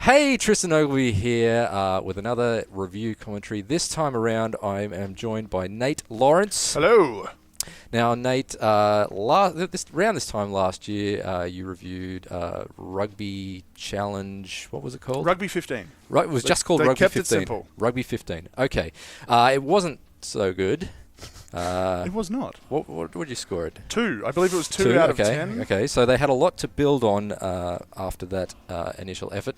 Hey, Tristan Ogilvy here with another review commentary. This time around, I am joined by Nate Lawrence. Hello. Now, Nate, around this time last year, you reviewed Rugby Challenge. What was it called? Rugby 15. It was just called Rugby 15. They kept it simple. Rugby 15. Okay. It wasn't so good. It was not. What would you score it? 2. I believe it was 2 out of 10. Okay, so they had a lot to build on after that initial effort.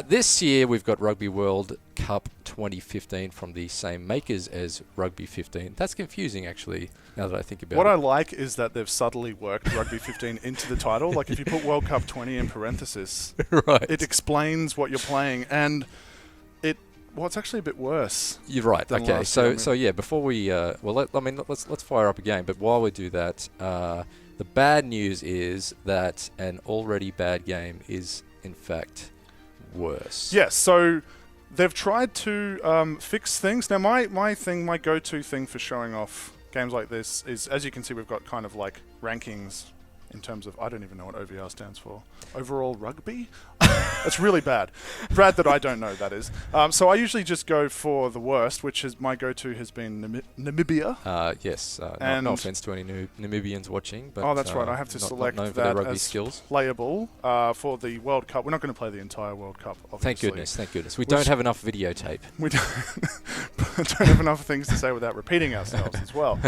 This year we've got Rugby World Cup 2015 from the same makers as Rugby 15. That's confusing, actually, now that I think about it. What I like is that they've subtly worked Rugby 15 into the title. Like if you put World Cup 20 in parenthesis, right. It explains what you're playing, and well, it's actually a bit worse. You're right. Okay. So yeah. Before we, let's fire up again. But while we do that, the bad news is that an already bad game is in fact worse. Yes. So they've tried to fix things. Now, my go-to thing for showing off games like this is, as you can see, we've got kind of like rankings in terms of, I don't even know what OVR stands for. Overall rugby? That's really bad. Brad, that I don't know, that is. So I usually just go for the worst, which is my go-to has been Namibia. Yes. No offense to any Namibians watching. But that's right. I have to select not that rugby as skills. Playable for the World Cup. We're not going to play the entire World Cup, obviously. Thank goodness. We don't have enough videotape. We don't have enough things to say without repeating ourselves as well.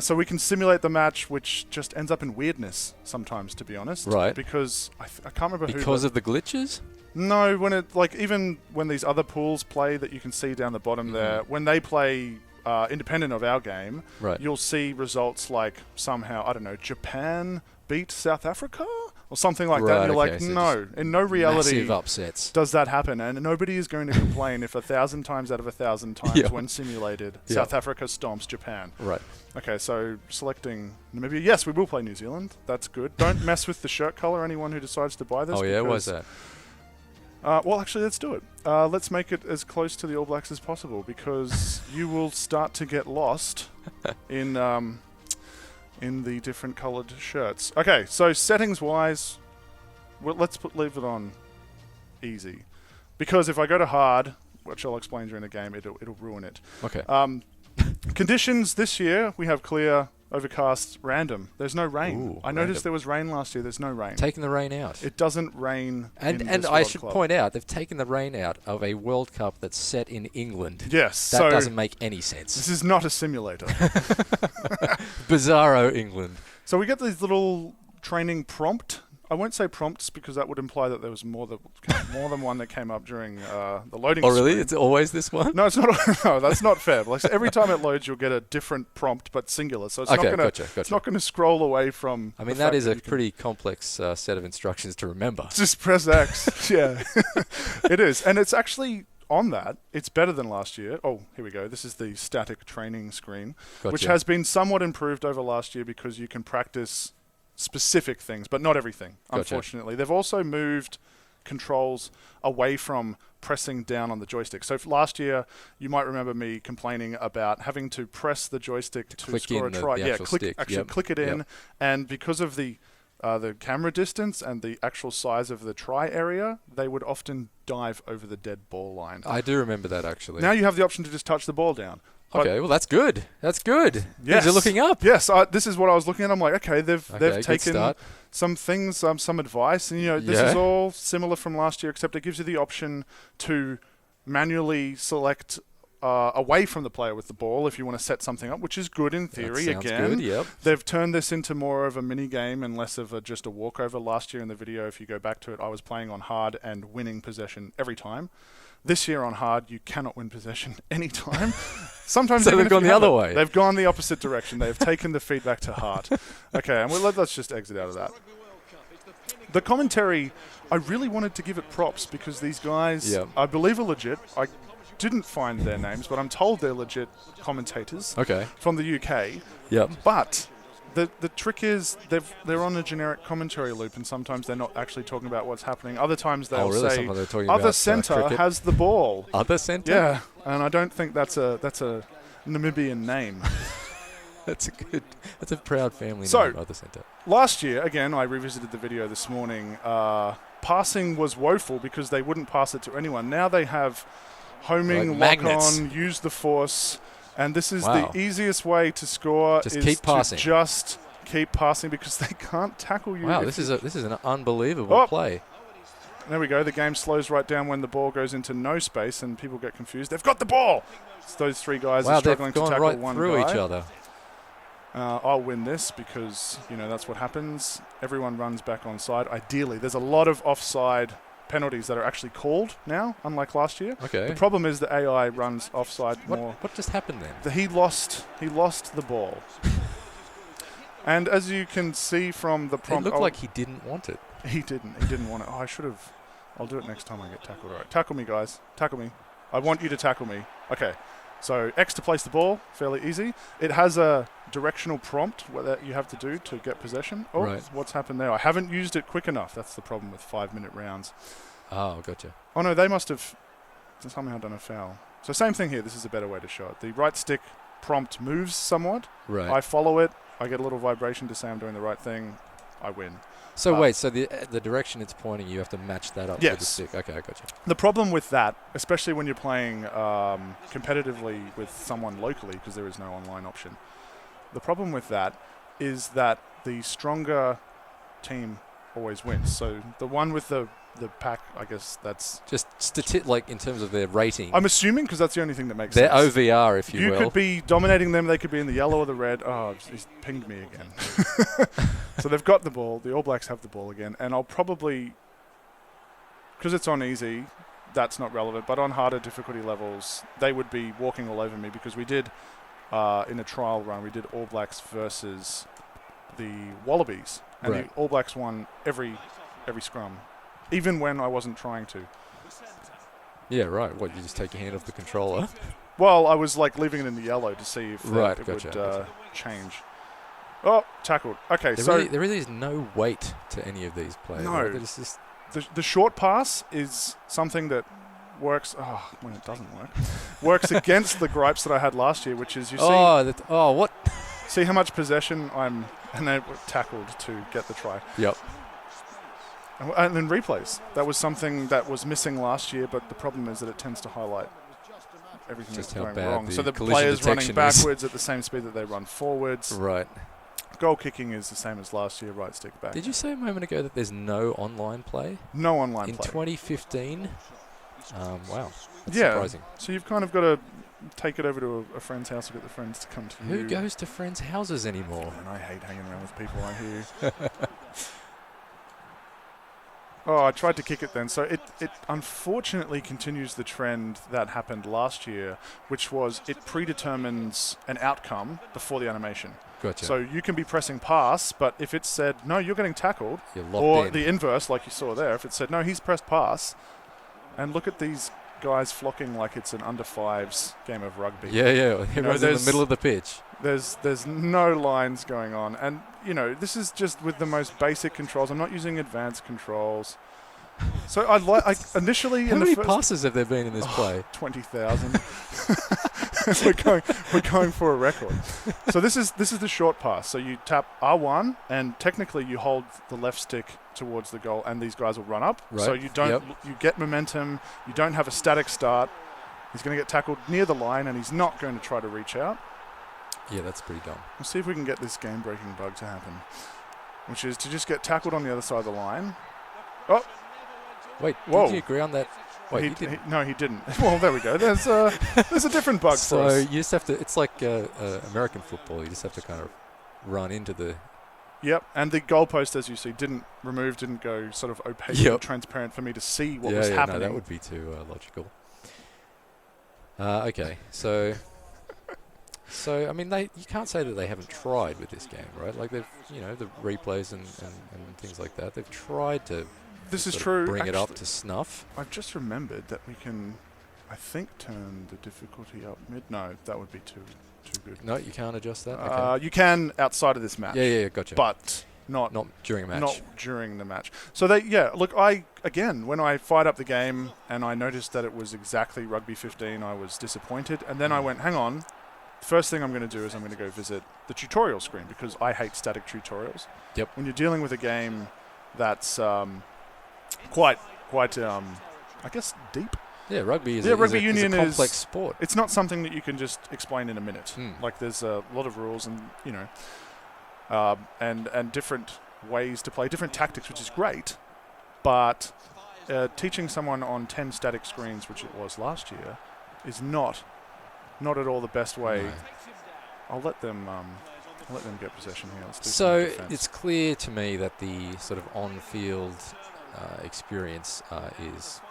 So we can simulate the match, which just ends up in weirdness sometimes, to be honest. Right. Because I can't remember who. Because of the glitches? No, even when these other pools play that you can see down the bottom there, when they play independent of our game, right. You'll see results like somehow, I don't know, Japan beat South Africa? Or something like that. And you're like, so no, in no reality massive upsets. Does that happen. And nobody is going to complain if 1,000 times out of 1,000 times when simulated, South Africa stomps Japan. Right. Okay, so selecting Namibia. Yes, we will play New Zealand. That's good. Don't mess with the shirt colour, anyone who decides to buy this. Oh, yeah? Why's that? Well, actually, let's do it. Let's make it as close to the All Blacks as possible, because you will start to get lost in the different coloured shirts. Okay, so settings-wise, let's leave it on easy. Because if I go to hard, which I'll explain during the game, it'll ruin it. Okay. Conditions this year, we have clear, overcast, random. There's no rain. Ooh, I noticed there was rain last year. There's no rain. Taking the rain out. It doesn't rain And I should point out, they've taken the rain out of a World Cup that's set in England. Yes. That doesn't make any sense. This is not a simulator. Bizarro England. So we get this little training prompt. I won't say prompts because that would imply that there was more than one that came up during the loading screen. Oh, really? It's always this one? No, it's not. No, that's not fair. Like, so every time it loads, you'll get a different prompt, but singular. So it's not going to scroll away from. I mean, that is a pretty complex set of instructions to remember. Just press X. Yeah, it is, and it's actually on that. It's better than last year. Oh, here we go. This is the static training screen, which has been somewhat improved over last year because you can practice specific things, but not everything, unfortunately. They've also moved controls away from pressing down on the joystick. So last year, you might remember me complaining about having to press the joystick to score a try. Click it in, and because of the camera distance and the actual size of the try area, they would often dive over the dead ball line. I do remember that, actually. Now you have the option to just touch the ball down. Okay, well, that's good. That's good. Yes. They're looking up. Yes, this is what I was looking at. I'm like, okay, they've taken some things, some advice, and this is all similar from last year, except it gives you the option to manually select away from the player with the ball if you want to set something up, which is good in theory. That sounds good, yep. They've turned this into more of a mini game and less of just a walkover. Last year in the video, if you go back to it, I was playing on hard and winning possession every time. This year on hard, you cannot win possession any time. Sometimes so they've gone the other way. They've gone the opposite direction. They've taken the feedback to heart. Okay, and let's just exit out of that. The commentary, I really wanted to give it props because these guys, I believe, are legit. I didn't find their names, but I'm told they're legit commentators from the UK. Yep. But the trick is they're on a generic commentary loop, and sometimes they're not actually talking about what's happening. Other times they'll say, "Other centre has the ball." Other centre? Yeah, and I don't think that's a Namibian name. That's a proud family So, name, Mother Centre. Last year, again, I revisited the video this morning. Passing was woeful because they wouldn't pass it to anyone. Now they have homing, like lock magnets. on, use the force, and this is Wow. the easiest way to score. Just is keep passing. To just keep passing because they can't tackle you. Wow, this is an unbelievable play. There we go. The game slows right down when the ball goes into no space and people get confused. They've got the ball. It's those three guys are struggling to tackle right one through guy. each other. I'll win this because, that's what happens. Everyone runs back onside. Ideally, there's a lot of offside penalties that are actually called now, unlike last year. Okay. The problem is the AI runs offside more. What just happened then? He lost the ball. And as you can see from the prompt... It looked like he didn't want it. He didn't want it. Oh, I should have... I'll do it next time I get tackled. All right, tackle me, guys. Tackle me. I want you to tackle me. Okay. So X to place the ball, fairly easy. It has a directional prompt that you have to do to get possession. Oh, right. What's happened there? I haven't used it quick enough. That's the problem with 5-minute rounds. Oh, gotcha. Oh, no, they must have somehow done a foul. So same thing here. This is a better way to show it. The right stick prompt moves somewhat. Right. I follow it. I get a little vibration to say I'm doing the right thing. I win. So wait, so the direction it's pointing, you have to match that up with the stick. Okay, I gotcha. The problem with that, especially when you're playing competitively with someone locally, because there is no online option, the problem with that is that the stronger team always wins. So the one with the pack, I guess that's... Just in terms of their rating. I'm assuming, because that's the only thing that makes their sense. OVR, if you will. You could be dominating them. They could be in the yellow or the red. Oh, he's pinged me again. So they've got the ball. The All Blacks have the ball again. And I'll probably... Because it's on easy, that's not relevant. But on harder difficulty levels, they would be walking all over me because we did, in a trial run, we did All Blacks versus the Wallabies. And the All Blacks won every scrum. Even when I wasn't trying to. Yeah, right. What, you just take your hand off the controller? Well, I was leaving it in the yellow to see if it would change. Oh, tackled. Okay, there really is no weight to any of these plays. No. Right? It's just the short pass is something that works... Oh, when it doesn't work. Works against the gripes that I had last year, which is, you see... what? See how much possession I'm... And they were tackled to get the try. Yep. And then replays. That was something that was missing last year, but the problem is that it tends to highlight everything that's going wrong. So the players running backwards at the same speed that they run forwards. Right. Goal kicking is the same as last year, right stick back. Did you say a moment ago that there's no online play? No online play. In 2015? Wow. That's yeah. surprising. So you've kind of got to take it over to a friend's house or get the friends to come to you. Who goes to friends' houses anymore? And I hate hanging around with people, I hear. Oh, I tried to kick it then. So it unfortunately continues the trend that happened last year, which was it predetermines an outcome before the animation. Gotcha. So you can be pressing pass, but if it said, no, you're getting tackled, you're locked or in. The inverse, like you saw there, if it said, no, he's pressed pass, and look at these guys flocking like it's an under-5s game of rugby. Yeah. Everyone's in the middle of the pitch. There's no lines going on. And, this is just with the most basic controls. I'm not using advanced controls. So I initially... How many passes have there been in this play? 20,000. we're going for a record. So this is the short pass. So you tap R1 and technically you hold the left stick towards the goal and these guys will run up. Right. So you don't you get momentum. You don't have a static start. He's going to get tackled near the line and he's not going to try to reach out. Yeah, that's pretty dumb. We'll see if we can get this game-breaking bug to happen, which is to just get tackled on the other side of the line. Oh. Wait, whoa. Did you agree on that? Wait, he didn't. No, he didn't. Well, there we go. There's a different bug for us. So you just have to... It's like American football. You just have to kind of run into the... Yep, and the goalpost, as you see, didn't go sort of opaque and transparent for me to see what was happening. No, that would be too logical. Okay, so... So, I mean, you can't say that they haven't tried with this game, right? Like, they've, the replays and things like that, they've tried to... This is true. Bring it up to snuff. I've just remembered that we can, I think, turn the difficulty up mid. No, that would be too good. No, you can't adjust that? Okay. You can outside of this match. Yeah, gotcha. But not during a match. Not during the match. So look, when I fired up the game and I noticed that it was exactly Rugby 15, I was disappointed. And then I went, hang on, first thing I'm going to do is I'm going to go visit the tutorial screen because I hate static tutorials. Yep. When you're dealing with a game that's quite I guess deep. Yeah, rugby is rugby is union a complex sport. It's not something that you can just explain in a minute. Mm. Like there's a lot of rules and and different ways to play, different tactics, which is great. But teaching someone on 10 static screens, which it was last year, is not at all the best way. No. I'll let them get possession here. Let's do So some defense. it's clear to me that the sort of on-field experience is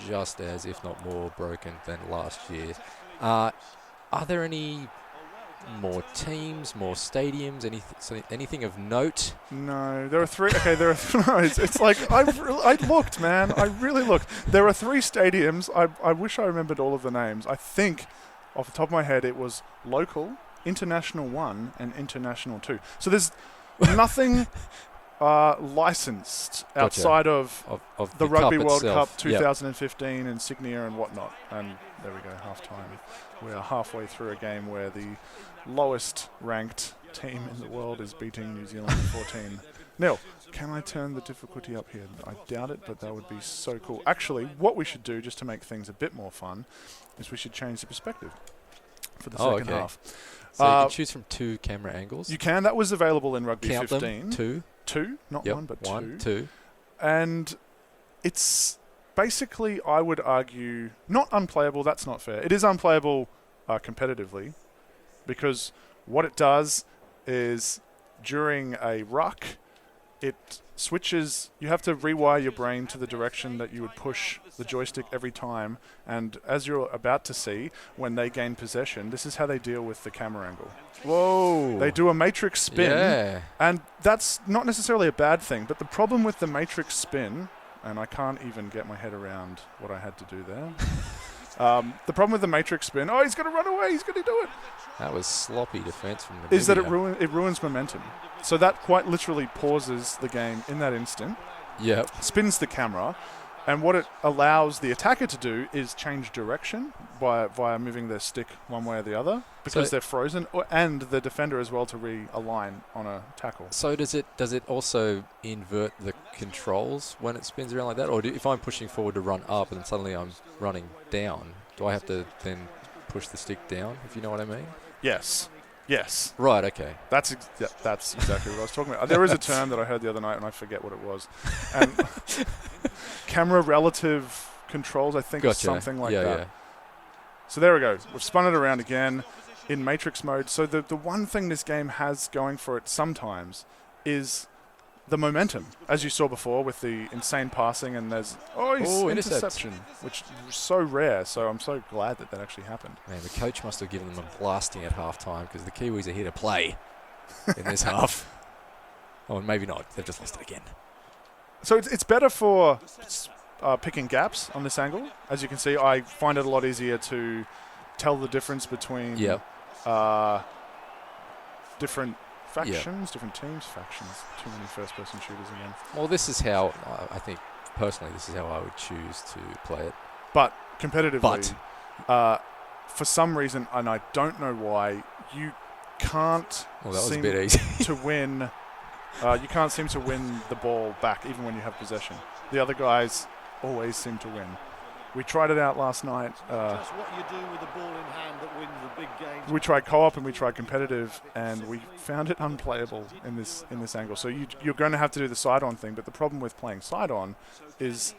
just as, if not more, broken than last year. Are there any more teams, more stadiums, anything of note? No, there are three. Okay, there are. No, it's like I looked, man. I really looked. There are 3 stadiums. I wish I remembered all of the names. I think, off the top of my head, it was local, international 1, and international 2. So there's nothing licensed outside of the Rugby World Cup 2015 insignia and whatnot. And there we go, half-time. We are halfway through a game where the lowest ranked team in the world is beating New Zealand 14-0. Can I turn the difficulty up here? I doubt it, but that would be so cool. Actually, what we should do, just to make things a bit more fun, is we should change the perspective for the second half. So you can choose from 2 camera angles? You can. That was available in Rugby Count 15. Them, 2, not 1, but 2. 1, 2. And it's basically, I would argue, not unplayable. That's not fair. It is unplayable competitively because what it does is during a ruck, it switches. You have to rewire your brain to the direction that you would push the joystick every time. And as you're about to see, when they gain possession, this is how they deal with the camera angle. Whoa. They do a matrix spin, and that's not necessarily a bad thing. But the problem with the matrix spin, and I can't even get my head around what I had to do there. The problem with the matrix spin, he's going to run away, he's going to do it. That was sloppy defense from Namibia. Is that it ruins momentum. So that quite literally pauses the game in that instant. Yep. Spins the camera. And what it allows the attacker to do is change direction via moving their stick one way or the other because they're frozen, and the defender as well to realign on a tackle. So does it also invert the controls when it spins around like that? Or if I'm pushing forward to run up and suddenly I'm running down, do I have to then push the stick down, if you know what I mean? Yes. Right, okay. That's exactly what I was talking about. There is a term that I heard the other night and I forget what it was. And camera relative controls, I think, is something like that. Yeah. So there we go. We've spun it around again in matrix mode. So the one thing this game has going for it sometimes is the momentum, as you saw before with the insane passing, and there's interception, which is so rare. So I'm so glad that actually happened. Man, the coach must have given them a blasting at half-time because the Kiwis are here to play in this half. Oh, maybe not. They've just lost it again. So it's better for picking gaps on this angle. As you can see, I find it a lot easier to tell the difference between different factions, different teams, factions. Too many first-person shooters again. Well, this is how I think personally. This is how I would choose to play it. But competitively, for some reason, and I don't know why, you can't seem to win. You can't seem to win the ball back even when you have possession. The other guys always seem to win. We tried it out last night. Just what you do with the ball in hand that wins the big games. We tried co-op and we tried competitive, and we found it unplayable in this angle. So you're going to have to do the side-on thing. But the problem with playing side-on is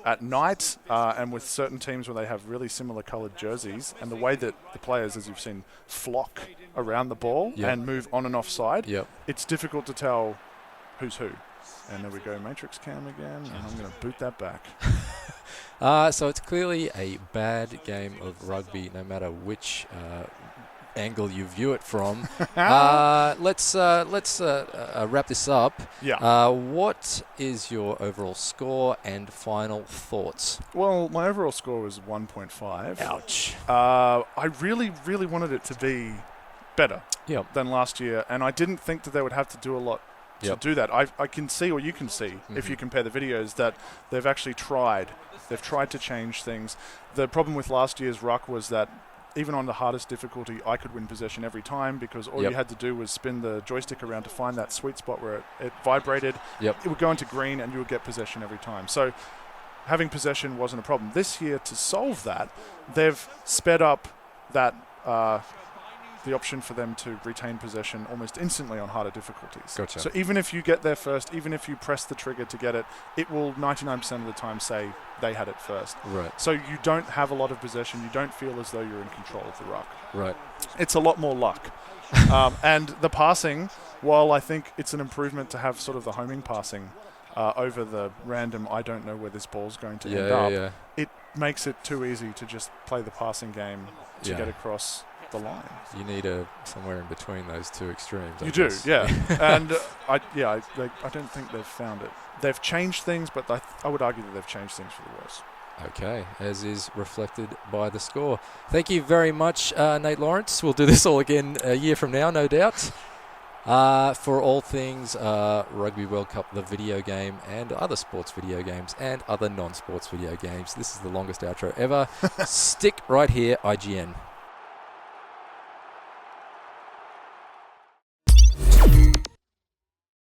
at night and with certain teams where they have really similar coloured jerseys, and the way that the players, as you've seen, flock around the ball and move on and off side, it's difficult to tell who's who. And there we go, Matrix Cam again, and I'm going to boot that back. So it's clearly a bad game of rugby, no matter which angle you view it from. Let's wrap this up. What is your overall score and final thoughts? Well, my overall score was 1.5. Ouch. I really, really wanted it to be better than last year, and I didn't think that they would have to do a lot to do that. I can see, or you can see, if you compare the videos, that they've actually tried. They've tried to change things. The problem with last year's ruck was that even on the hardest difficulty, I could win possession every time because all you had to do was spin the joystick around to find that sweet spot where it vibrated. It would go into green and you would get possession every time. So having possession wasn't a problem. This year, to solve that, they've sped up that the option for them to retain possession almost instantly on harder difficulties. Gotcha. So even if you get there first, even if you press the trigger to get it, it will 99% of the time say they had it first. Right. So you don't have a lot of possession. You don't feel as though you're in control of the ruck. Right. It's a lot more luck. And the passing, while I think it's an improvement to have sort of the homing passing over the random, I don't know where this ball's going to end up, it makes it too easy to just play the passing game to get across the line. You need somewhere in between those two extremes. You do, yeah. And I don't think they've found it. They've changed things, but I would argue that they've changed things for the worse. Okay, as is reflected by the score. Thank you very much, Nate Lawrence. We'll do this all again a year from now, no doubt. For all things Rugby World Cup, the video game, and other sports video games, and other non-sports video games. This is the longest outro ever. Stick right here, IGN.